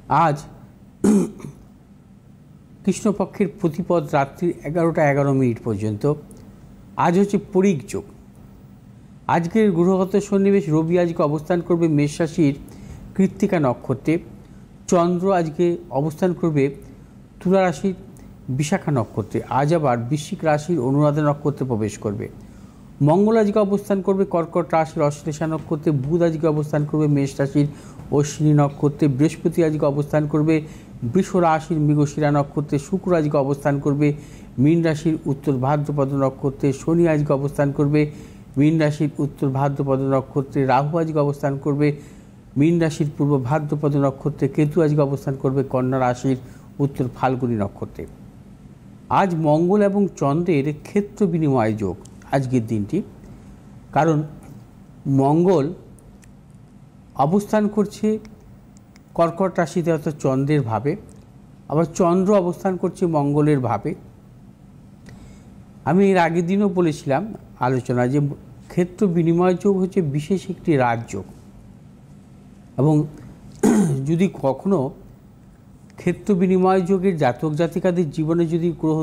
আজ কৃষ্ণপক্ষের প্রতিপদ রাত্রি 11টা 11 মিনিট পর্যন্ত। আজ হচ্ছে পরিগ যোগ। আজকের গ্রহগত সন্নিবেশ, রবি আজকে অবস্থান করবে মেষ রাশির কৃত্তিকা নক্ষত্রে। চন্দ্র আজকে অবস্থান করবে তুলা রাশির বিশাখা নক্ষত্রে। আজ আবার বৃশ্চিক রাশির অনুরাধা নক্ষত্রে প্রবেশ করবে। মঙ্গল আজকে অবস্থান করবে কর্কট রাশির অশ্লেষা নক্ষত্রে। বুধ আজকে অবস্থান করবে মেষ রাশির অশ্বিনী নক্ষত্রে। বৃহস্পতি আজকে অবস্থান করবে বৃষ রাশির মৃগশিরা নক্ষত্রে। শুক্র আজকে অবস্থান করবে মীন রাশির উত্তর ভাদ্রপদ নক্ষত্রে। শনি আজকে অবস্থান করবে মীন রাশির উত্তর ভাদ্রপদ নক্ষত্রে। রাহু আজকে অবস্থান করবে মীন রাশির পূর্ব ভাদ্রপদ নক্ষত্রে। কেতু আজকে অবস্থান করবে কন্যা রাশির উত্তর ফাল্গুনী নক্ষত্রে। আজ মঙ্গল এবং চন্দ্রের ক্ষেত্র বিনিময় যোগ আজকের দিনটি, কারণ মঙ্গল অবস্থান করছে কর্কট রাশিতে অর্থাৎ চন্দ্রের ভাবে, আবার চন্দ্র অবস্থান করছে মঙ্গলের ভাবে। আমি এর আগের দিনও বলেছিলাম আলোচনা যে ক্ষেত্র বিনিময় যোগ হচ্ছে বিশেষ একটি রাজযোগ, এবং যদি কখনো ক্ষেত্র বিনিময় যোগের জাতক জাতিকাদের জীবনে যদি গ্রহ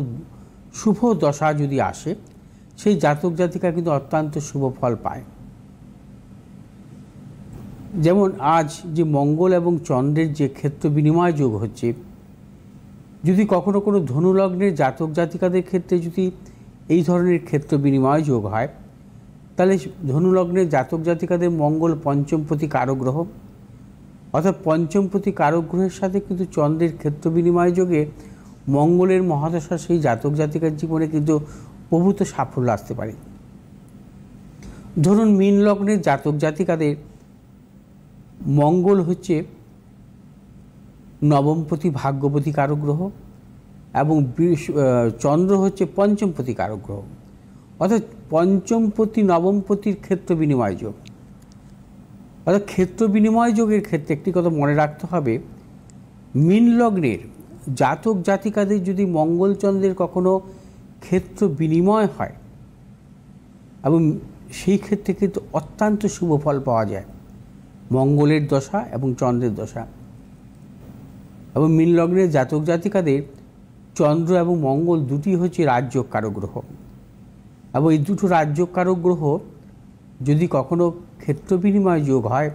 শুভ দশা যদি আসে, সেই জাতক জাতিকা কিন্তু অত্যন্ত শুভ ফল পায়। যেমন আজ যে মঙ্গল এবং চন্দ্রের যে ক্ষেত্র বিনিময় যোগ হচ্ছে, যদি কখনো কোনো ধনুলগ্নের জাতক জাতিকাদের ক্ষেত্রে যদি এই ধরনের ক্ষেত্র বিনিময় যোগ হয়, তাহলে ধনুলগ্নের জাতক জাতিকাদের মঙ্গল পঞ্চমপতি কারক গ্রহ, অর্থাৎ পঞ্চমপতি কারক গ্রহের সাথে কিন্তু চন্দ্রের ক্ষেত্র বিনিময় যোগে মঙ্গলের মহাদশা সেই জাতক জাতিকার জীবনে কিন্তু প্রভূত সাফল্য আসতে পারে। ধরুন মীন লগ্নের জাতক জাতিকাদের মঙ্গল হচ্ছে নবমপতি ভাগ্যপতি কারক গ্রহ এবং চন্দ্র হচ্ছে পঞ্চমপতি কারক গ্রহ, অর্থাৎ পঞ্চমপতি নবমপতির ক্ষেত্র বিনিময় যোগ। অর্থাৎ ক্ষেত্র বিনিময় যোগের ক্ষেত্রে একটি কথা মনে রাখতে হবে, মীন লগ্নের জাতক জাতিকাদের যদি মঙ্গল চন্দ্রের কখনো ক্ষেত্র বিনিময় হয়, এবং সেই ক্ষেত্রে কিন্তু অত্যন্ত শুভ ফল পাওয়া যায় মঙ্গলের দশা এবং চন্দ্রের দশা। এবং মীন লগ্নের জাতক জাতিকাদের চন্দ্র এবং মঙ্গল দুটি হচ্ছে রাজযোগ কারক গ্রহ, এবং এই দুটো রাজযোগ কারক গ্রহ যদি কখনো ক্ষেত্র বিনিময় যোগ হয়,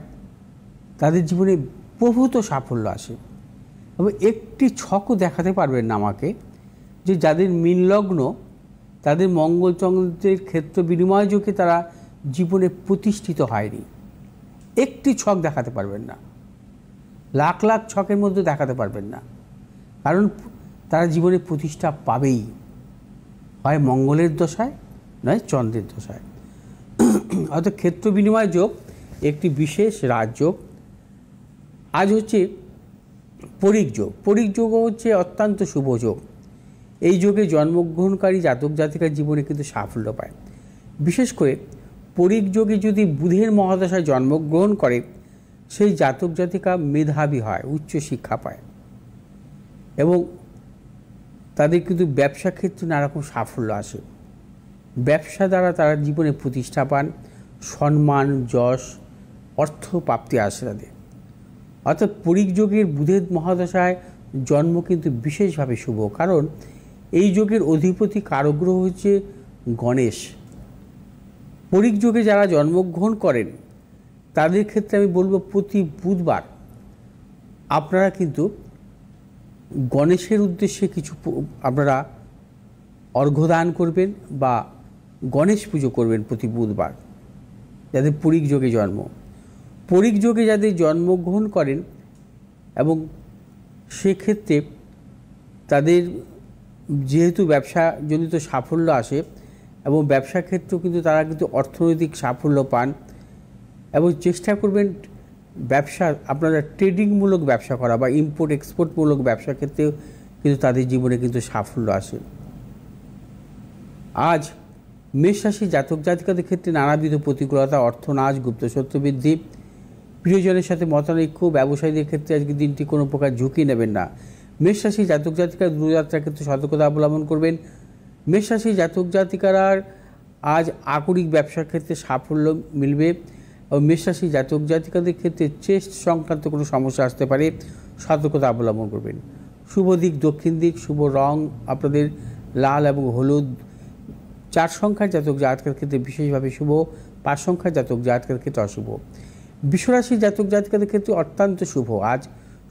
তাদের জীবনে প্রভূত সাফল্য আসে। এবং একটি ছকও দেখাতে পারবেন না আমাকে যে যাদের মীন লগ্ন তাদের মঙ্গল চন্দ্রের ক্ষেত্র বিনিময় যোগে তারা জীবনে প্রতিষ্ঠিত হয়নি। একটি ছক দেখাতে পারবেন না, লাখ লাখ ছকের মধ্যে দেখাতে পারবেন না, কারণ তারা জীবনে প্রতিষ্ঠা পাবেই, হয় মঙ্গলের দশায় নয় চন্দ্রের দশায়। অর্থাৎ ক্ষেত্র বিনিময় যোগ একটি বিশেষ রাজযোগ। আজ হচ্ছে পরিগ যোগ। পরিগ যোগও হচ্ছে অত্যন্ত শুভ যোগ। এই যোগে জন্মগ্রহণকারী জাতক জাতিকার জীবনে কিন্তু সাফল্য পায়। বিশেষ করে পরিগ যোগে যদি বুধের মহাদশায় জন্মগ্রহণ করে, সেই জাতক জাতিকা মেধাবী হয়, উচ্চ শিক্ষা পায়, এবং তাদের কিন্তু ব্যবসা ক্ষেত্রে নানারকম সাফল্য আসে। ব্যবসা দ্বারা তারা জীবনে প্রতিষ্ঠা পান, সম্মান যশ অর্থ প্রাপ্তি আসে তাদের। অর্থাৎ পরিগ যোগের বুধের মহাদশায় জন্ম কিন্তু বিশেষভাবে শুভ, কারণ এই যোগের অধিপতি কারক গ্রহ হচ্ছে গণেশ। পরিগ যোগে যারা জন্মগ্রহণ করেন তাদের ক্ষেত্রে আমি বলবো প্রতি বুধবার আপনারা কিন্তু গণেশের উদ্দেশ্যে কিছু আপনারা অর্ঘ্যদান করবেন বা গণেশ পুজো করবেন প্রতি বুধবার, যাদের পরিগ যোগে জন্ম। পরিগ যোগে যাদের জন্মগ্রহণ করেন এবং সেক্ষেত্রে তাদের যেহেতু ব্যবসাজনিত সাফল্য আসে এবং ব্যবসা ক্ষেত্রেও কিন্তু তারা কিন্তু অর্থনৈতিক সাফল্য পান, এবং চেষ্টা করবেন ব্যবসা আপনারা ট্রেডিংমূলক ব্যবসা করা বা ইম্পোর্ট এক্সপোর্টমূলক ব্যবসা ক্ষেত্রেও কিন্তু তাদের জীবনে কিন্তু সাফল্য আসে। আজ মেষ রাশি জাতক জাতিকাদের ক্ষেত্রে নানাবিধ প্রতিকূলতা, অর্থনাশ, গুপ্তসত্য বৃদ্ধি, প্রিয়জনের সাথে মতানৈক্য, ব্যবসায়ীদের ক্ষেত্রে আজকে দিনটি কোনো প্রকার ঝুঁকি নেবেন না। মেষ রাশি জাতক জাতিকা দূরযাত্রার ক্ষেত্রে সতর্কতা অবলম্বন করবেন। মেষ রাশি জাতক জাতিকারা আজ আকরিক ব্যবসার ক্ষেত্রে সাফল্য মিলবে, এবং মেষ রাশি জাতক জাতিকাদের ক্ষেত্রে চেস্ট সংক্রান্ত কোনো সমস্যা আসতে পারে। সতর্কতা অবলম্বন করবেন। শুভ দিক দক্ষিণ দিক, শুভ রং আপনাদের লাল এবং হলুদ। 4 সংখ্যার জাতক জাতকের ক্ষেত্রে বিশেষভাবে শুভ, 5 সংখ্যার জাতক জাতকের ক্ষেত্রে অশুভ। বিশ্বরাশি জাতক জাতিকাদের ক্ষেত্রে অত্যন্ত শুভ। আজ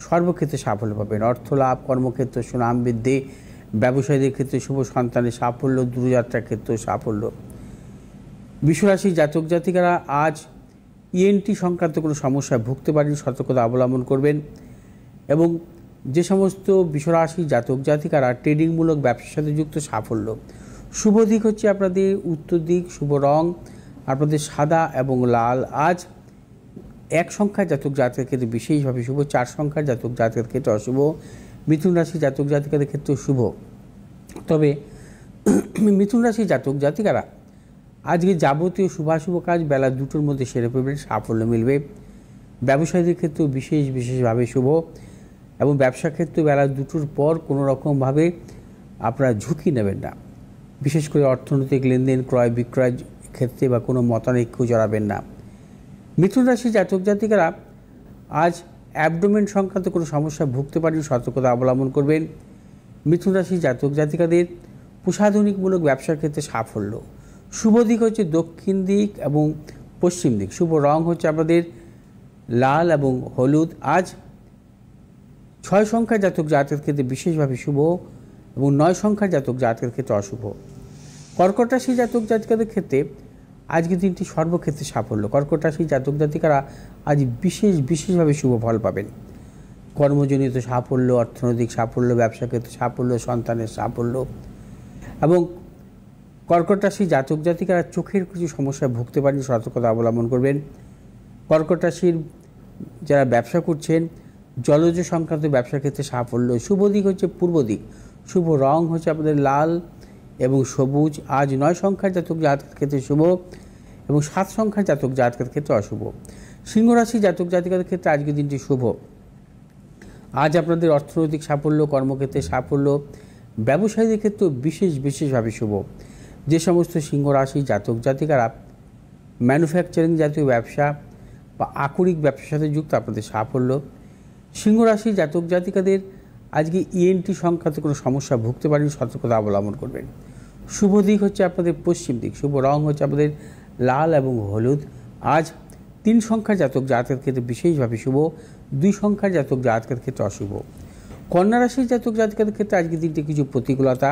সর্বক্ষেত্রে সাফল্য পাবেন। অর্থ লাভ, কর্মক্ষেত্র সুনাম বৃদ্ধি, ব্যবসায়ীদের ক্ষেত্রে শুভ, সন্তানের সাফল্য, দূরযাত্রার ক্ষেত্রে সাফল্য। বিশ্বরাশি জাতক জাতিকারা আজ ইএনটি সংক্রান্ত কোনো সমস্যায় ভুগতে পারেন, সতর্কতা অবলম্বন করবেন। এবং যে সমস্ত বিশ্বরাশি জাতক জাতিকারা ট্রেডিংমূলক ব্যবসার সাথে যুক্ত, সাফল্য। শুভ দিক হচ্ছে আপনাদের উত্তর দিক, শুভ রং আপনাদের সাদা এবং লাল। আজ 1 সংখ্যার জাতক জাতকের ক্ষেত্রে বিশেষভাবে শুভ, 4 সংখ্যার জাতক জাতকের ক্ষেত্রে অশুভ। মিথুন রাশি জাতক জাতিকাদের ক্ষেত্রে শুভ। তবে মিথুন রাশি জাতক জাতিকারা আজকে যাবতীয় শুভাশুভ কাজ বেলা 2টোর মধ্যে সেরে ফেলবেন, সাফল্য মিলবে। ব্যবসায়ীদের ক্ষেত্রেও বিশেষভাবে শুভ। এবং ব্যবসা ক্ষেত্রে বেলা 2টোর পর কোনো রকমভাবে আপনারা ঝুঁকি নেবেন না। বিশেষ করে অর্থনৈতিক লেনদেন, ক্রয় বিক্রয় ক্ষেত্রে বা কোনো মতানৈক্য জড়াবেন না। মিথুন রাশি জাতক জাতিকারা আজ অ্যাবডোমেন সংক্রান্ত কোনো সমস্যায় ভুগতে পারেন, সতর্কতা অবলম্বন করবেন। মিথুন রাশি জাতক জাতিকাদের প্রসাধনিকমূলক ব্যবসার ক্ষেত্রে সাফল্য। শুভ দিক হচ্ছে দক্ষিণ দিক এবং পশ্চিম দিক। শুভ রং হচ্ছে আপনাদের লাল এবং হলুদ। আজ 6 সংখ্যার জাতক জাতকের ক্ষেত্রে বিশেষভাবে শুভ এবং 9 সংখ্যার জাতক জাতকের ক্ষেত্রে অশুভ। কর্কট রাশি জাতক জাতিকাদের ক্ষেত্রে আজকে দিনটি সর্বক্ষেত্রে সাফল্য। কর্কট রাশি জাতক জাতিকারা আজ বিশেষভাবে শুভ ফল পাবেন। কর্মজনিত সাফল্য, অর্থনৈতিক সাফল্য, ব্যবসা ক্ষেত্রে সাফল্য, সন্তানের সাফল্য। এবং কর্কট রাশি জাতক জাতিকারা চোখের কিছু সমস্যায় ভুগতে পারেন, সতর্কতা অবলম্বন করবেন। কর্কট রাশির যারা ব্যবসা করছেন, জলজ সংক্রান্ত ব্যবসার ক্ষেত্রে সাফল্য। শুভ দিক হচ্ছে পূর্ব দিক, শুভ রং হচ্ছে আপনাদের লাল এবং সবুজ। আজ 9 সংখ্যার জাতক জাতকের ক্ষেত্রে শুভ এবং 7 সংখ্যার জাতক জাতকের ক্ষেত্রে অশুভ। সিংহ রাশি জাতক জাতিকাদের ক্ষেত্রে আজকের দিনটি শুভ। আজ আপনাদের অর্থনৈতিক সাফল্য, কর্মক্ষেত্রে সাফল্য, ব্যবসায়ীদের ক্ষেত্রেও বিশেষভাবে শুভ। যে সমস্ত সিংহ রাশি জাতক জাতিকারা ম্যানুফ্যাকচারিং জাতীয় ব্যবসা বা আকরিক ব্যবসার সাথে যুক্ত, আপনাদের সাফল্য। সিংহ রাশি জাতক জাতিকাদের আজকে ইএনটি সংক্রান্ত কোনো সমস্যা ভুগতে পারেন, সতর্কতা অবলম্বন করবেন। শুভ দিক হচ্ছে আপনাদের পশ্চিম দিক, শুভ রং হচ্ছে আপনাদের লাল এবং হলুদ। আজ 3 সংখ্যার জাতক জাতকের ক্ষেত্রে বিশেষভাবে শুভ, 2 সংখ্যার জাতক জাতকের ক্ষেত্রে অশুভ। কন্যা রাশির জাতক জাতিকাদের ক্ষেত্রে আজকে দিনটি কিছু প্রতিকূলতা,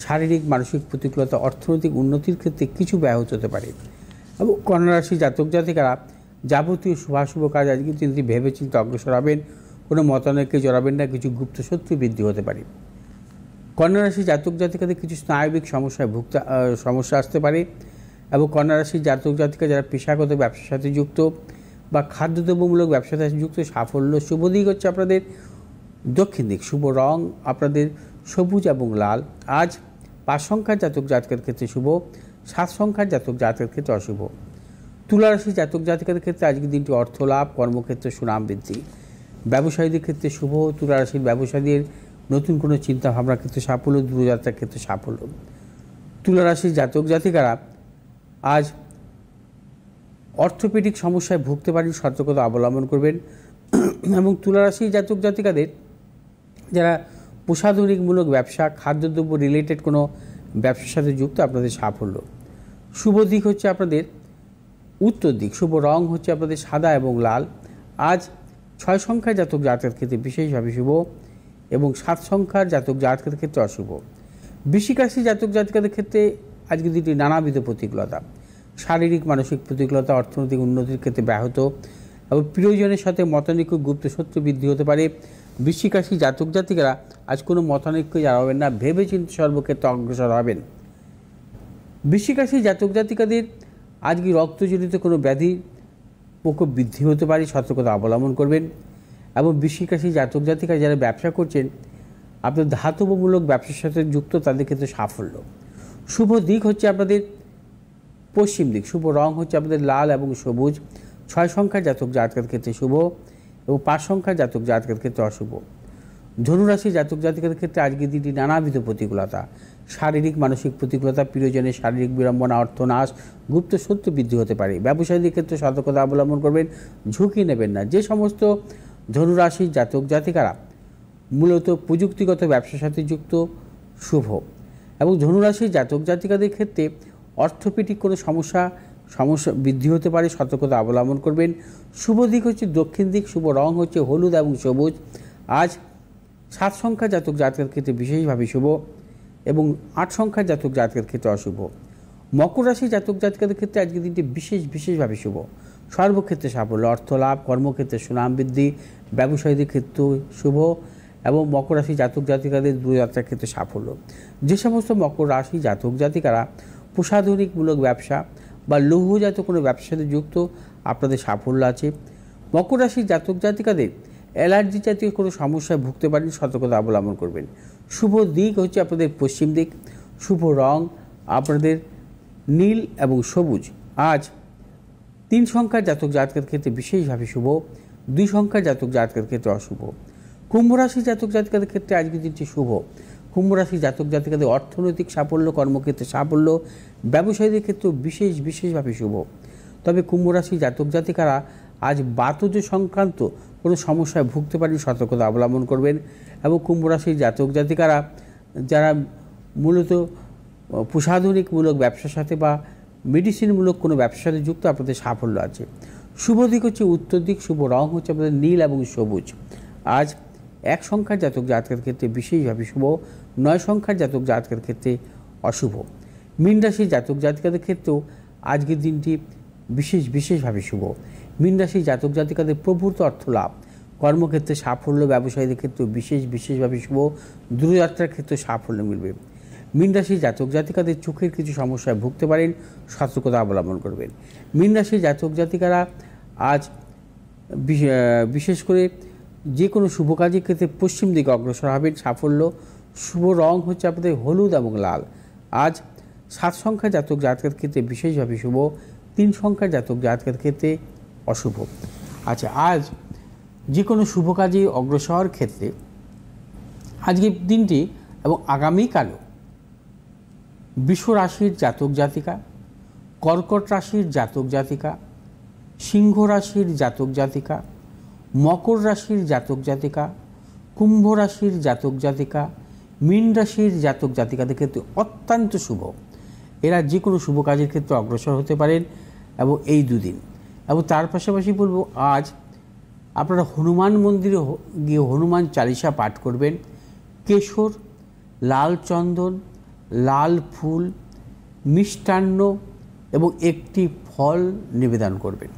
শারীরিক মানসিক প্রতিকূলতা, অর্থনৈতিক উন্নতির ক্ষেত্রে কিছু ব্যাহত হতে পারে। এবং কন্যা রাশির জাতক জাতিকারা যাবতীয় শুভাশুভ কাজ আজকে দিনটি ভেবেচিন্তে অগ্রসর হবেন, কোনো মতানৈক্যে জড়াবেন না, কিছু গুপ্ত শত্রু বৃদ্ধি হতে পারে। কন্যা রাশি জাতক জাতিকাদের কিছু স্নায়বিক সমস্যা আসতে পারে। এবং কন্যা রাশির জাতক জাতিকা যারা পেশাগত ব্যবসার সাথে যুক্ত বা খাদ্যদ্রব্যমূলক ব্যবসার সাথে যুক্ত, সাফল্য। শুভ দিক হচ্ছে আপনাদের দক্ষিণ দিক, শুভ রং আপনাদের সবুজ এবং লাল। আজ 5 সংখ্যার জাতক জাতকের ক্ষেত্রে শুভ, 7 সংখ্যার জাতক জাতকের ক্ষেত্রে অশুভ। তুলা রাশি জাতক জাতিকাদের ক্ষেত্রে আজকের দিনটি অর্থ লাভ, কর্মক্ষেত্রে সুনাম বৃদ্ধি, ব্যবসায়ীদের ক্ষেত্রে শুভ। তুলা রাশির ব্যবসায়ীদের নতুন কোনো চিন্তা ভাবনার ক্ষেত্রে সাফল্য, দূরযাত্রার ক্ষেত্রে সাফল্য। তুলা রাশির জাতক জাতিকারা আজ অর্থোপেডিক সমস্যায় ভুগতে পারেন, সতর্কতা অবলম্বন করবেন। এবং তুলা রাশির জাতক জাতিকাদের যারা প্রসাধনিকমূলক ব্যবসা, খাদ্যদ্রব্য রিলেটেড কোনো ব্যবসার সাথে যুক্ত, আপনাদের সাফল্য। শুভ দিক হচ্ছে আপনাদের উত্তর দিক, শুভ রং হচ্ছে আপনাদের সাদা এবং লাল। আজ 6 সংখ্যার জাতক জাতকের ক্ষেত্রে বিশেষভাবে শুভ এবং 7 সংখ্যার জাতক জাতকের ক্ষেত্রে অশুভ। বৃশ্চিক রাশি জাতক জাতিকাদের ক্ষেত্রে আজকে দিনটি নানাবিধ প্রতিকূলতা, শারীরিক মানসিক প্রতিকূলতা, অর্থনৈতিক উন্নতির ক্ষেত্রে ব্যাহত এবং প্রিয়জনের সাথে মতানৈক্য, গুপ্ত শত্রু বৃদ্ধি হতে পারে। বৃশ্চিক রাশি জাতক জাতিকারা আজ কোনো মতানৈক্য জড়াবেন না, ভেবেচিন্তে সর্বক্ষেত্রে অগ্রসর হবেন। বৃশ্চিক রাশি জাতক জাতিকাদের আজকে রক্তজনিত কোনো ব্যাধি প্রকোপ বৃদ্ধি হতে পারে, সতর্কতা অবলম্বন করবেন। এবং বৃশ্চিক রাশি জাতক জাতিকা যারা ব্যবসা করছেন, আপনার ধাতবমূলক ব্যবসার সাথে যুক্ত, তাদের ক্ষেত্রে সাফল্য। শুভ দিক হচ্ছে আপনাদের পশ্চিম দিক, শুভ রং হচ্ছে আপনাদের লাল এবং সবুজ। 6 সংখ্যার জাতক জাতকের ক্ষেত্রে শুভ এবং 5 সংখ্যার জাতক জাতকের ক্ষেত্রে অশুভ। ধনুরাশি জাতক জাতিকাদের ক্ষেত্রে আজকের দিনটি নানাবিধ প্রতিকূলতা, শারীরিক মানসিক প্রতিকূলতা, প্রিয়জনের শারীরিক বিড়ম্বনা, অর্থনাশ, গুপ্ত শত্রু বৃদ্ধি হতে পারে। ব্যবসায়ীদের ক্ষেত্রে সতর্কতা অবলম্বন করবেন, ঝুঁকি নেবেন না। যে সমস্ত ধনুরাশির জাতক জাতিকারা মূলত প্রযুক্তিগত ব্যবসার সাথে যুক্ত, শুভ। এবং ধনুরাশির জাতক জাতিকাদের ক্ষেত্রে অর্থোপেডিক কোনো সমস্যা বৃদ্ধি হতে পারে, সতর্কতা অবলম্বন করবেন। শুভ দিক হচ্ছে দক্ষিণ দিক, শুভ রং হচ্ছে হলুদ এবং সবুজ। আজ 7 সংখ্যার জাতক জাতকের ক্ষেত্রে বিশেষভাবে শুভ এবং 8 সংখ্যার জাতক জাতকের ক্ষেত্রে অশুভ। মকর রাশির জাতক জাতিকাদের ক্ষেত্রে আজকের দিনটি বিশেষভাবে শুভ। সর্বক্ষেত্রে সাফল্য, অর্থ লাভ, কর্মক্ষেত্রে সুনাম বৃদ্ধি, ব্যবসায়ীদের ক্ষেত্রে শুভ এবং মকর রাশি জাতক জাতিকাদের দূরযাত্রার ক্ষেত্রে সাফল্য। যে সমস্ত মকর রাশি জাতক জাতিকারা প্রসাধনিকমূলক ব্যবসা বা লৌহজাত কোনো ব্যবসার সাথে যুক্ত, আপনাদের সাফল্য আছে। মকর রাশির জাতক জাতিকাদের অ্যালার্জি জাতীয় কোনো সমস্যায় ভুগতে পারেন, সতর্কতা অবলম্বন করবেন। শুভ দিক হচ্ছে আপনাদের পশ্চিম দিক, শুভ রং আপনাদের নীল এবং সবুজ। আজ 3 সংখ্যার জাতক জাতকের ক্ষেত্রে বিশেষভাবে শুভ, 2 সংখ্যার জাতক জাতকের ক্ষেত্রে অশুভ। কুম্ভ রাশি জাতক জাতিকাদের ক্ষেত্রে আজকের দিনটি শুভ। কুম্ভ রাশি জাতক জাতিকাদের অর্থনৈতিক সাফল্য, কর্মক্ষেত্রে সাফল্য, ব্যবসায়ীদের ক্ষেত্রেও বিশেষভাবে শুভ। তবে কুম্ভ রাশি জাতক জাতিকারা আজ বাতজ সংক্রান্ত কোনো সমস্যায় ভুগতে পারেন, সতর্কতা অবলম্বন করবেন। এবং কুম্ভ রাশির জাতক জাতিকারা যারা মূলত প্রসাধনিকমূলক ব্যবসার সাথে বা মেডিসিনমূলক কোনো ব্যবসার সাথে যুক্ত, আপনাদের সাফল্য আছে। শুভ দিক হচ্ছে উত্তর দিক, শুভ রং হচ্ছে আপনাদের নীল এবং সবুজ। আজ 1 সংখ্যার জাতক জাতকের ক্ষেত্রে বিশেষভাবে শুভ, 9 সংখ্যার জাতক জাতকের ক্ষেত্রে অশুভ। মীন রাশির জাতক জাতিকাদের ক্ষেত্রেও আজকের দিনটি বিশেষভাবে শুভ। মীন রাশির জাতক জাতিকাদের প্রভূত অর্থ লাভ, কর্মক্ষেত্রে সাফল্য, ব্যবসায়ীদের ক্ষেত্রেও বিশেষভাবে শুভ, দূরযাত্রার ক্ষেত্রে সাফল্য মিলবে। মীন রাশির জাতক জাতিকাদের চোখের কিছু সমস্যায় ভুগতে পারেন, সতর্কতা অবলম্বন করবেন। মীন রাশির জাতক জাতিকারা আজ বিশেষ করে যে কোনো শুভ কাজের ক্ষেত্রে পশ্চিম দিকে অগ্রসর হবেন, সাফল্য। শুভ রং হচ্ছে আপনাদের হলুদ এবং লাল। আজ 7 সংখ্যার জাতক জাতকের ক্ষেত্রে বিশেষভাবে শুভ, 3 সংখ্যার জাতক জাতকের ক্ষেত্রে অশুভ। আচ্ছা, আজ যে কোনো শুভ কাজে অগ্রসর ক্ষেত্রে আজকের দিনটি এবং আগামীকালও বৃষ রাশির জাতক জাতিকা, কর্কট রাশির জাতক জাতিকা, সিংহ রাশির জাতক জাতিকা, মকর রাশির জাতক জাতিকা, কুম্ভ রাশির জাতক জাতিকা, মীন রাশির জাতক জাতিকাদের ক্ষেত্রে অত্যন্ত শুভ। এরা যে কোনো শুভ কাজের ক্ষেত্রে অগ্রসর হতে পারেন এবং এই দুদিন। এবং তার পাশাপাশি বলবো, আজ আপনারা হনুমান মন্দিরে গিয়ে হনুমান চালিসা পাঠ করবেন। কেশর, লাল চন্দন, লাল ফুল, মিষ্টান্ন এবং একটি ফল নিবেদন করবেন।